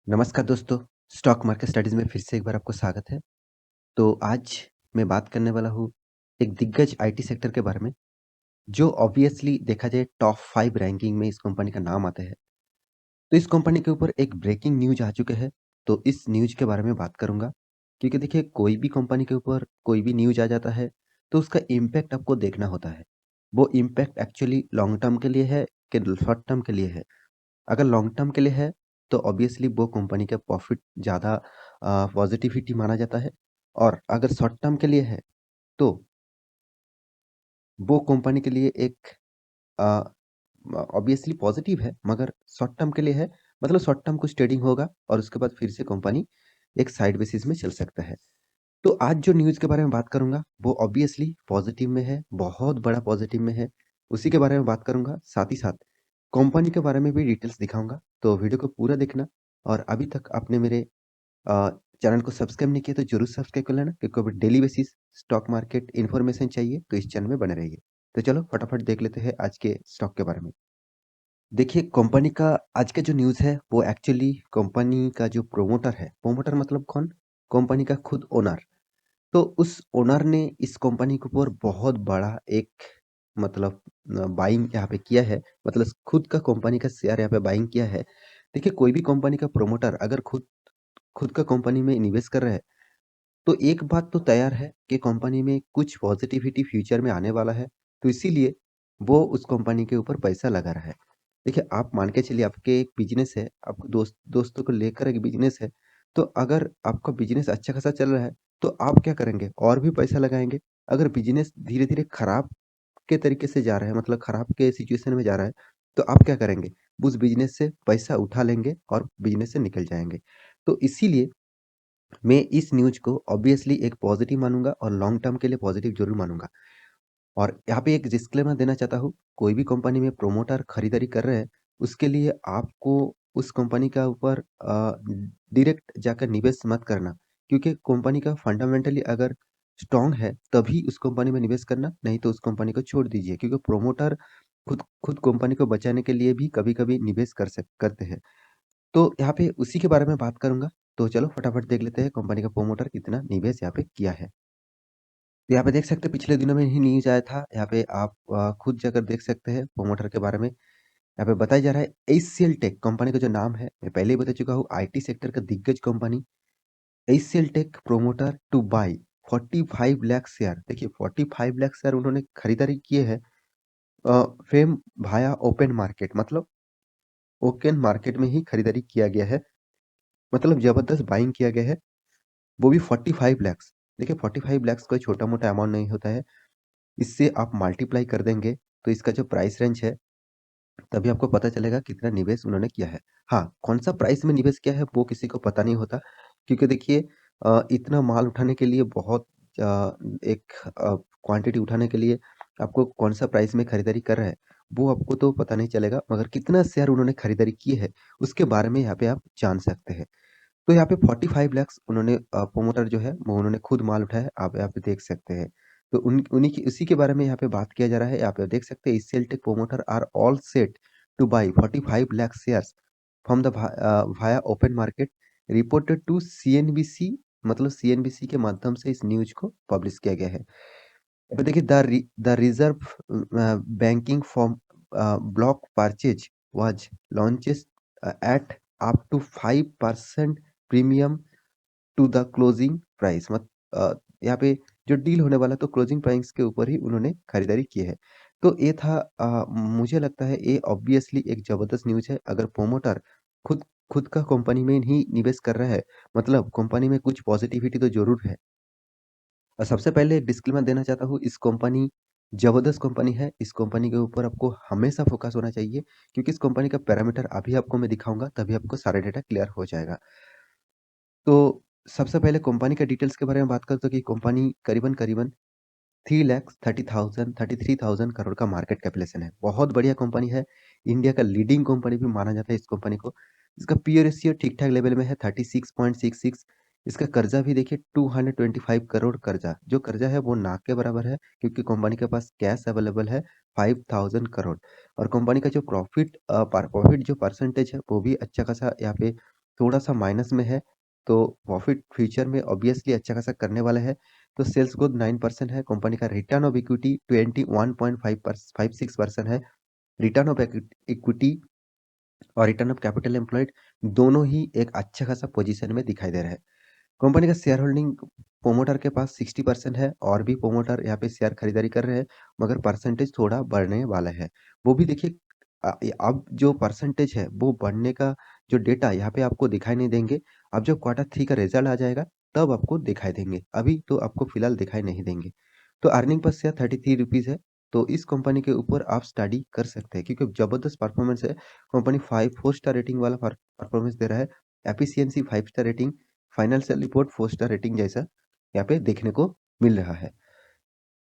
नमस्कार दोस्तों, stock market studies में फिर से एक बार आपको स्वागत है। तो आज मैं बात करने वाला हूँ एक दिग्गज आईटी सेक्टर के बारे में, जो ऑब्वियसली देखा जाए टॉप 5 रैंकिंग में इस कंपनी का नाम आता है। तो इस कंपनी के ऊपर एक ब्रेकिंग न्यूज़ आ चुके हैं, तो इस न्यूज़ के बारे में बात करूँगा। क्योंकि देखिए कोई भी कंपनी के ऊपर कोई भी न्यूज़ आ जाता है, तो उसका इम्पैक्ट आपको देखना होता है। वो इम्पैक्ट एक्चुअली लॉन्ग टर्म के लिए है कि शॉर्ट टर्म के लिए है। अगर लॉन्ग टर्म के लिए है, तो ऑब्वियसली वो कंपनी का प्रॉफ़िट ज़्यादा पॉज़िटिविटी माना जाता है और अगर शॉर्ट टर्म के लिए है, तो वो कंपनी के लिए एक अ, ऑब्वियसली पॉज़िटिव है, मगर शॉर्ट टर्म के लिए है, मतलब शॉर्ट टर्म कुछ ट्रेडिंग होगा और उसके बाद फिर से कंपनी एक साइड बेसिस में चल सकता है। तो आज जो न्यूज़ के बारे में बात करूँगा, वो ऑब्वियसली पॉज़िटिव में है, बहुत बड़ा पॉज़िटिव में है। उसी के बारे में बात करूँगा, साथ ही साथ कंपनी के बारे में भी डिटेल्स दिखाऊँगा। तो वीडियो को पूरा देखना और अभी तक आपने मेरे अ, चैनल को सब्सक्राइब नहीं किया तो ज़रूर सब्सक्राइब कर लेना क्योंकि अभी daily basis stock market information चाहिए तो इस चैनल में बने रहिए। तो चलो फटाफट देख लेते हैं आज के स्टॉक के बारे में। देखिए कंपनी का आज का जो न्यूज़ है वो एक्चुअली कंपनी का जो प्रोमोटर है, प्रोमोटर मतलब कौन? कंपनी का खुद ओनर। तो उस ओनर ने इस कंपनी के ऊपर बहुत बड़ा एक मतलब बाइंग यहाँ पे किया है, मतलब खुद का कंपनी का शेयर यहाँ पे बाइंग किया है। देखिए कोई भी कंपनी का प्रोमोटर अगर खुद खुद का कंपनी में निवेश कर रहा है, तो एक बात तो तैयार है कि कंपनी में कुछ पॉजिटिविटी फ्यूचर में आने वाला है, तो इसीलिए वो उस कंपनी के ऊपर पैसा लगा रहा है। देखिए आप मान के चलिए आपके एक बिज़नेस है, आपको दोस्तों को लेकर एक बिज़नेस है, तो अगर आपका बिज़नेस अच्छा खासा चल रहा है, तो आप क्या करेंगे? और भी पैसा लगाएँगे। अगर बिज़नेस धीरे-धीरे खराब के तरीके से जा रहा है, मतलब खराब के सिचुएशन में जा रहा है, तो आप क्या करेंगे? उस बिज़नेस से पैसा उठा लेंगे और बिज़नेस से निकल जाएँगे। तो इसीलिए मैं इस न्यूज़ को ऑब्वियसली एक पॉज़िटिव मानूँगा और लॉन्ग टर्म के लिए पॉज़िटिव ज़रूर मानूँगा। और यहाँ पे एक डिस्क्लेमर देना चाहता हूँ, कोई भी कंपनी में प्रमोटर खरीदारी कर रहे हैं, उसके लिए आपको उस कंपनी का ऊपर डायरेक्ट जाकर निवेश मत करना। क्योंकि कंपनी का फंडामेंटली अगर स्ट्रॉन्ग है, तभी उस कंपनी में निवेश करना, नहीं तो उस कंपनी को छोड़ दीजिए। क्योंकि प्रमोटर खुद खुद कंपनी को बचाने के लिए भी कभी-कभी निवेश करते हैं। तो यहाँ पे उसी के बारे में बात करूँगा। तो चलो फटाफट देख लेते हैं कंपनी का प्रमोटर कितना निवेश यहाँ पे किया है। तो यहाँ पे देख सकते हैं पिछले दिनों में ही न्यूज़ आया था। यहाँ पे आप खुद जाकर देख सकते हैं प्रमोटर के बारे में। यहाँ पे बताया जा रहा है एचसीएल टेक कंपनी का जो नाम है, मैं पहले ही बता चुका हूँ आईटी सेक्टर का दिग्गज company HCL Tech promoter to buy 45 lakh share. देखिए 45 लाख शेयर उन्होंने खरीदारी किए हैं फेम वाया ओपन मार्केट, मतलब ओपन मार्केट में ही खरीदारी किया गया है। मतलब जबरदस्त बाइंग किया गया है, वो भी 45 लैक्स। देखिए 45 लैक्स कोई छोटा-मोटा अमाउंट नहीं होता है। इससे आप मल्टीप्लाई कर देंगे, तो इसका जो प्राइस रेंज है, तभी आपको पता चलेगा कितना निवेश उन्होंने किया है। हाँ, कौन-सा प्राइस में निवेश किया है, वो किसी को पता नहीं होता, क्योंकि देखिए इतना माल उठाने के लिए बहुत एक क्वांटिटी उठाने के लिए आपको कौन-सा प्राइस में खरीदारी कर रहा है, वो आपको तो पता नहीं चलेगा, मगर कितना शेयर उन्होंने खरीदारी की है, उसके बारे में यहाँ पे आप जान सकते हैं। तो यहाँ पे 45 लैक्स उन्होंने प्रोमोटर जो है वो उन्होंने खुद माल उठाया है, आप यहाँ पे देख सकते हैं। तो उन्हीं की उसी के बारे में यहाँ पे बात किया जा रहा है, यहाँ पे देख सकते हैं HCL Tech promoter are all set to buy 45 lakh shares from the via open market reported to CNBC, मतलब सीएनबीसी के माध्यम से इस न्यूज़ को पब्लिश किया गया है। अब देखिए the reserve banking form block purchase was launches at up to 5% premium to the closing price यहाँ पे जो डील होने वाला तो क्लोजिंग प्राइस के ऊपर ही उन्होंने खरीदारी की है। तो ये था मुझे लगता है ये ऑब्वियसली एक ज़बरदस्त न्यूज़ है। अगर प्रोमोटर खुद खुद का कंपनी में ही निवेश कर रहा है, मतलब कंपनी में कुछ पॉजिटिविटी तो ज़रूर है। और सबसे पहले एक डिस्क्लेमर देना चाहता हूँ, इस कंपनी ज़बरदस्त कंपनी है, इस कंपनी के ऊपर आपको हमेशा फ़ोकस होना चाहिए क्योंकि इस कंपनी का पैरामीटर अभी आपको मैं दिखाऊँगा, तभी आपको सारा डेटा क्लियर हो जाएगा। तो सबसे पहले कंपनी के डिटेल्स के बारे में बात करते हैं कि कंपनी करीबन-करीबन 3,30,000 करोड़ का मार्केट कैपिटलाइजेशन है। बहुत बढ़िया कंपनी है, इंडिया का लीडिंग कंपनी भी माना जाता है इस कंपनी को। इसका पीई रेशियो ठीक-ठाक लेवल में है 36.66। इसका कर्जा भी देखिए 225 करोड़ कर्जा, जो कर्जा है वो ना के बराबर है क्योंकि कंपनी के पास कैश अवेलेबल है 5,000 करोड़ और कंपनी का जो प्रॉफिट जो परसेंटेज है वो भी अच्छा खासा यहाँ पे थोड़ा-सा माइनस में है, तो प्रॉफिट फ्यूचर में ऑब्वियसली अच्छा खासा करने वाला है। तो सेल्स ग्रोथ 9% है, कंपनी का रिटर्न ऑफ इक्विटी 21.56% है। रिटर्न ऑफ इक्विटी और रिटर्न ऑफ कैपिटल एम्प्लॉयड दोनों ही एक अच्छा खासा पोजीशन में दिखाई दे रहा है। कंपनी का शेयर होल्डिंग प्रोमोटर के पास 60% है और भी प्रोमोटर यहाँ पे शेयर खरीदारी कर रहे हैं, मगर परसेंटेज थोड़ा बढ़ने वाला है। वो भी देखिए अब जो परसेंटेज है वो बढ़ने का जो डेटा यहाँ पे आपको दिखाई नहीं देंगे। अब जब क्वार्टर 3 का रिजल्ट आ जाएगा तब आपको दिखाई देंगे, अभी तो आपको फिलहाल दिखाई नहीं देंगे। तो अर्निंग पर शेयर 33 रुपीज है। तो इस कंपनी के ऊपर आप स्टडी कर सकते हैं क्योंकि जबरदस्त परफॉर्मेंस है। कंपनी 4 स्टार रेटिंग वाला परफॉर्मेंस दे रहा है। Efficiency 5 star rating, financial report 4 star rating जैसा यहाँ पे देखने को मिल रहा है।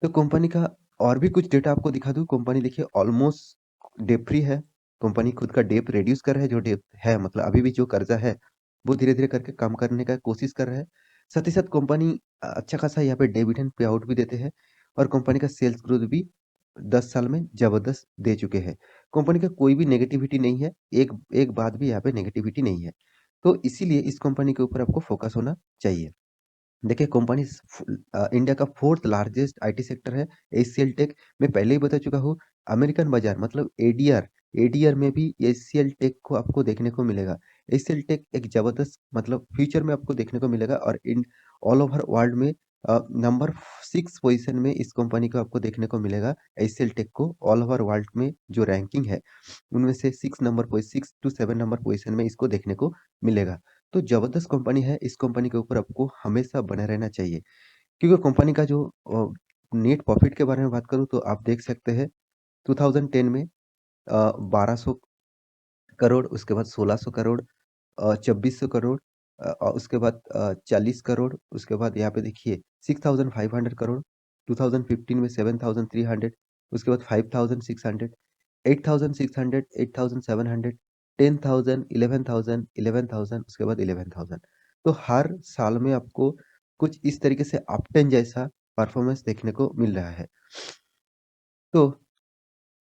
तो कंपनी का और भी कुछ डेटा आपको दिखा दूँ। कंपनी देखिए ऑलमोस्ट डेट फ्री है। कंपनी खुद का डेट रिड्यूस कर रहा है, जो डेट है मतलब अभी भी जो कर्जा है वो धीरे-धीरे करके कम करने का कोशिश कर रहा है। साथ ही साथ कंपनी अच्छा खासा यहाँ पे डिविडेंड पे आउट भी देते हैं और कंपनी का सेल्स ग्रोथ भी 10 साल में जबरदस्त दे चुके हैं। कंपनी का कोई भी नेगेटिविटी नहीं है, एक एक बात भी यहाँ पे नेगेटिविटी नहीं है। तो इसीलिए इस कंपनी के ऊपर आपको फोकस होना चाहिए। देखिए कंपनी इंडिया का 4th लार्जेस्ट आईटी सेक्टर है। एचसीएल टेक मैं पहले ही बता चुका हूँ। अमेरिकन बाजार मतलब एडीआर, एडीआर में भी एचसीएल टेक को आपको देखने को मिलेगा। एचसीएल टेक एक जबरदस्त मतलब फ्यूचर में आपको देखने को मिलेगा और इन ऑल ओवर वर्ल्ड में नंबर 6 पोजीशन में इस कंपनी को आपको देखने को मिलेगा। एचसीएल टेक को ऑल ओवर वर्ल्ड में जो रैंकिंग है उनमें से 6 टू 7 नंबर पोजीशन में इसको देखने को मिलेगा। तो जबरदस्त कंपनी है, इस कंपनी के ऊपर आपको हमेशा बने रहना चाहिए। क्योंकि कंपनी का जो नेट प्रॉफिट के बारे में बात करूँ तो आप देख सकते हैं 2010 में 1200 करोड़, उसके बाद 1600 करोड़, 2400 करोड़, उसके बाद 40 करोड़, उसके बाद यहाँ पे देखिए 6500 करोड़, 2015 में 7300, उसके बाद 5600, 8600, 8700, 10,000, 11,000, 11,000, उसके बाद 11,000। तो हर साल में आपको कुछ इस तरीके से अपट्रेंड जैसा परफॉर्मेंस देखने को मिल रहा है। तो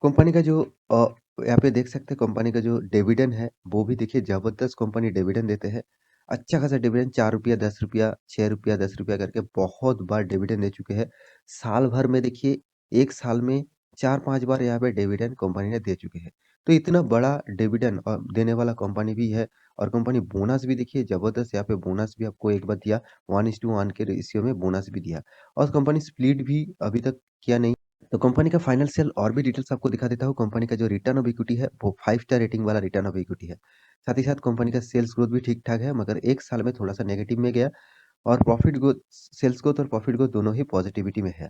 कंपनी का जो यहाँ पे देख सकते हैं कंपनी का जो डिविडेंड है वो भी देखिए जबरदस्त कंपनी डिविडेंड देते हैं। अच्छा खासा डिविडेंड ₹4, ₹10, ₹6, ₹10 करके बहुत बार डिविडेंड दे चुके हैं। साल भर में देखिए 1 साल में 4-5 बार यहाँ पे डिविडेंड कंपनी ने दे चुके हैं। तो इतना बड़ा डिविडेंड देने वाला कंपनी भी है और कंपनी बोनस भी देखिए जबरदस्त यहाँ पे बोनस भी आपको एक बार दिया, 1:1 के रेशियो में बोनस भी दिया और कंपनी स्प्लिट भी अभी तक किया नहीं। तो कंपनी का फाइनेंशियल और भी डिटेल्स आपको दिखा देता हूँ। कंपनी का जो रिटर्न ऑफ इक्विटी है वो 5 स्टार रेटिंग वाला रिटर्न ऑफ इक्विटी है। साथ ही साथ कंपनी का सेल्स ग्रोथ भी ठीक-ठाक है मगर 1 साल में थोड़ा-सा नेगेटिव में गया और प्रॉफिट ग्रोथ सेल्स ग्रोथ और प्रॉफिट ग्रोथ दोनों ही पॉजिटिविटी में है।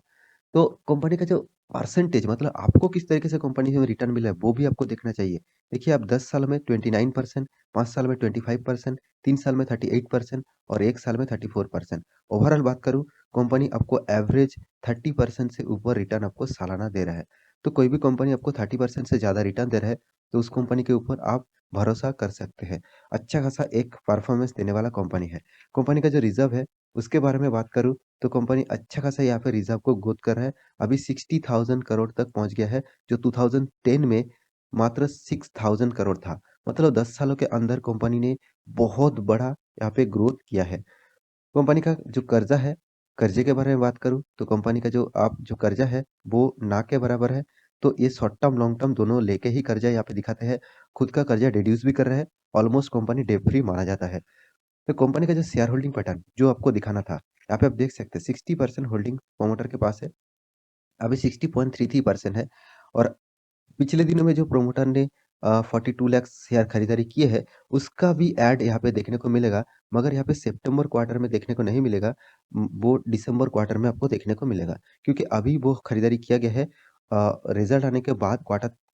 तो कंपनी का जो परसेंटेज मतलब आपको किस तरीके से कंपनी में रिटर्न मिला है वो भी आपको देखना चाहिए। देखिए आप 10 साल में 29%, 5 साल में 25%, 3 साल में 38% और 1 साल में 34%। ओवरऑल बात करूँ कंपनी आपको एवरेज 30% से ऊपर रिटर्न आपको सालाना दे रहा है। तो कोई भी कंपनी आपको 30% से ज़्यादा रिटर्न दे रहा है तो उस कंपनी के ऊपर आप भरोसा कर सकते हैं। अच्छा खासा एक परफॉर्मेंस देने वाला कंपनी है। कंपनी का जो रिज़र्व है उसके बारे में बात करूँ तो कंपनी अच्छा खासा यहाँ पे रिज़र्व को ग्रोथ कर रहा है। अभी 60,000 करोड़ तक पहुँच गया है, जो 2010 में मात्र 6,000 करोड़ था। मतलब 10 सालों के अंदर कंपनी ने बहुत बड़ा यहाँ पे ग्रोथ किया है। कंपनी का जो कर्जा है, कर्जे के बारे में बात करूँ तो कंपनी का जो कर्जा है वो ना के बराबर है। तो ये शॉर्ट टर्म, लॉन्ग टर्म दोनों लेके ही कर्जा यहाँ पे दिखाते हैं। खुद का कर्जा रिड्यूस भी कर रहा है, ऑलमोस्ट कंपनी डेट फ्री माना जाता है। तो कंपनी का जो शेयर होल्डिंग पैटर्न जो आपको दिखाना था, यहाँ पे आप देख सकते हैं 60% होल्डिंग प्रोमोटर के पास है। अभी 60.33% है और पिछले दिनों में जो प्रोमोटर ने 42 लाख शेयर खरीदारी किए हैं, उसका भी ऐड यहाँ पे देखने को मिलेगा, मगर यहाँ पे सितंबर क्वार्टर में देखने को नहीं मिलेगा। वो दिसंबर क्वार्टर में आपको देखने को मिलेगा, क्योंकि अभी वो खरीदारी किया गया है रिजल्ट आने के बाद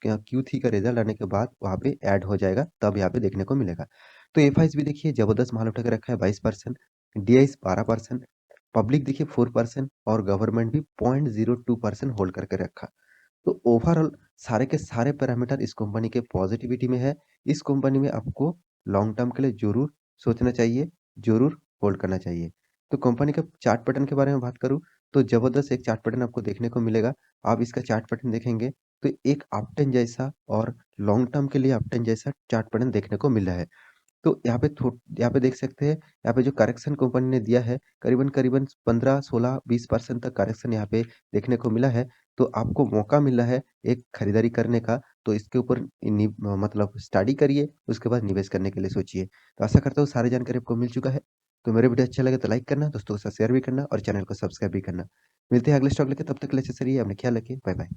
क्यू3 का रिजल्ट आने के बाद वहाँ पे ऐड हो जाएगा, तब यहाँ पे देखने को मिलेगा। तो एफआईज़ भी देखिए जबरदस्त माल उठा के रखा है 22%, डीआईज़ 12%, पब्लिक देखिए 4% और गवर्नमेंट भी 0.02% होल्ड करके रखा। तो ओवरऑल सारे के सारे पैरामीटर इस कंपनी के पॉजिटिविटी में है। इस कंपनी में आपको लॉन्ग टर्म के लिए ज़रूर सोचना चाहिए, ज़रूर होल्ड करना चाहिए। तो कंपनी का चार्ट पैटर्न के बारे में बात करूँ, तो ज़बरदस्त एक चार्ट पैटर्न आपको देखने को मिलेगा। आप इसका चार्ट पैटर्न देखेंगे, तो एक अपट्रेंड जैसा और लॉन्ग टर्म के लिए अपट्रेंड जैसा चार्ट पैटर्न देखने को मिल रहा है। तो यहाँ पे देख सकते हैं, यहाँ पे जो करेक्शन कंपनी ने दिया है, करीबन-करीबन 15, 16, 20% तक करेक्शन यहाँ पे देखने को मिला है। तो आपको मौका मिला है एक खरीदारी करने का, तो इसके ऊपर मतलब स्टडी करिए, उसके बाद निवेश करने के लिए सोचिए। तो आशा करता हूँ सारी जानकारी आपको मिल चुका है। तो मेरा वीडियो अच्छा लगे तो लाइक करना, दोस्तों के साथ शेयर भी करना और चैनल को सब्सक्राइब भी करना। मिलते हैं अगले स्टॉक लेके, तब तक के लिए अच्छा रहिए, अपना ख्याल रखिए। Bye bye.